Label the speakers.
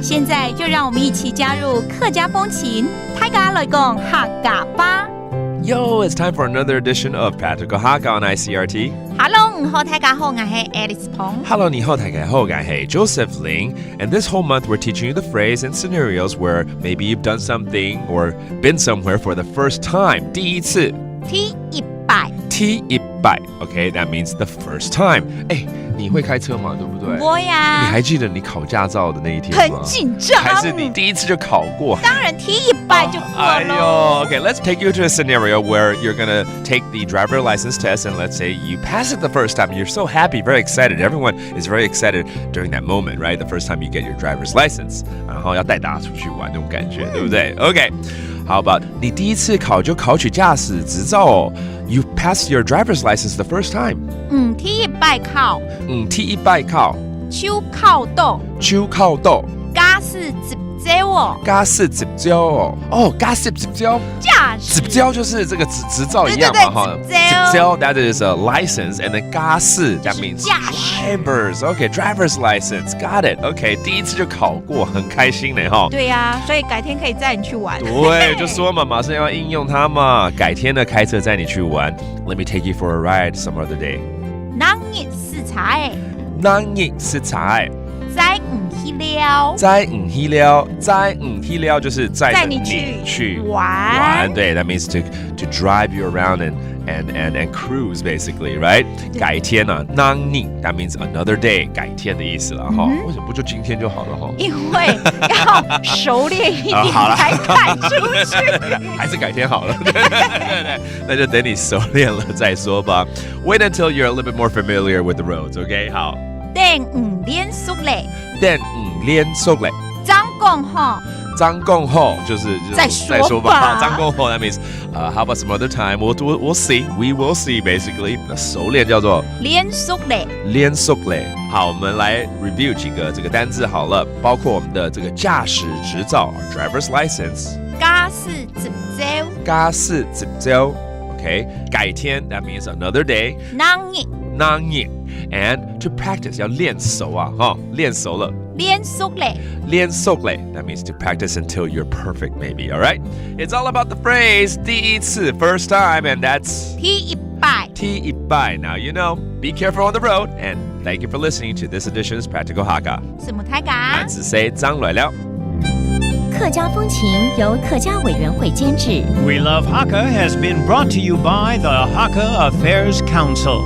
Speaker 1: 现在就让我们一起加入客家风情，大家来讲客家吧。
Speaker 2: Yo, it's time for another edition of Practical Hakka on ICRT.
Speaker 1: Hello, 你好，大家好，我是 Alice Pong.
Speaker 2: Hello, 你好，大家好，我是 Joseph Ling. And this whole month, we're teaching you the phrase and scenarios where maybe you've done something or been somewhere for the first time. 第一次。T100 Okay, that means the first time. 你会开车吗？对不对？
Speaker 1: 我呀。
Speaker 2: 你还记得你考驾照的那一天吗？
Speaker 1: 很紧张。
Speaker 2: 还是你第一次就考过？
Speaker 1: 当然 T100 就过咯。
Speaker 2: Okay, let's take you to a scenario where you're gonna take the driver license test, and let's say you pass it the first time. You're so happy, very excited. Everyone is very excited during that moment, right? The first time you get your driver's license. 然后要带大家出去玩那种感觉，对不对 ？Okay.How about 你第一次考就考取驾驶执照哦 ？You passed your driver's license the first time.
Speaker 1: T100 考。
Speaker 2: T100 考。
Speaker 1: 手考到。
Speaker 2: 手考到。
Speaker 1: 駕駛執照哦。
Speaker 2: 駕駛執照哦。哦，駕駛執照。
Speaker 1: 駕駛。
Speaker 2: 執照就是这个执照一样嘛哈。執照 that is a license, and then 駕駛 that means drivers. Okay, driver's license. Got it. Okay, 第一次就考过，很开心呢哈。
Speaker 1: 对呀，所以改天可以载你去玩。
Speaker 2: 对，就说嘛，马上要应用它嘛。改天呢，开车载你去玩。Let me take you for a ride some other day.
Speaker 1: 人日视察的。
Speaker 2: 人日視察的。
Speaker 1: 载唔去了。
Speaker 2: 载唔去了，载唔去了就是载着你去
Speaker 1: 玩。
Speaker 2: 对 ，that means to drive you around and cruise basically, right? 改天啊，人日 that means another day， 改天的意思了哈。为什么不就今天就好了哈？
Speaker 1: 因为要熟练一点才看出去。
Speaker 2: 还是改天好了。对，那就等你熟练了再说吧。Wait until you're a little bit more familiar with the roads, okay? 好。
Speaker 1: 等5連熟嘞。
Speaker 2: 等5連熟嘞。
Speaker 1: 张讲好。
Speaker 2: 张讲好就是
Speaker 1: 再说吧。
Speaker 2: 张讲好 that means how about some other time? We'll see. We will see basically. 那熟练叫做
Speaker 1: 連熟嘞。
Speaker 2: 連熟嘞。好，我们来 review 几个这个单字好了，包括我们的这个驾驶执照 driver's license。
Speaker 1: 駕駛執照。
Speaker 2: 駕駛執照。Okay. 改天 that means another day. 人日。And to practice 要练熟啊，哈，练熟了。
Speaker 1: 練熟嘞。
Speaker 2: 練熟嘞 that means to practice until you're perfect, maybe. All right. It's all about the phrase 第一次 first time, and that's
Speaker 1: T100.
Speaker 2: T100. Now you know. Be careful on the road, and thank you for listening to this edition's Practical Hakka.
Speaker 1: 什麼大家？
Speaker 2: 俺是谁张来了。
Speaker 3: 客家风情由客家委员会监制。
Speaker 4: We Love Hakka has been brought to you by the Hakka Affairs Council.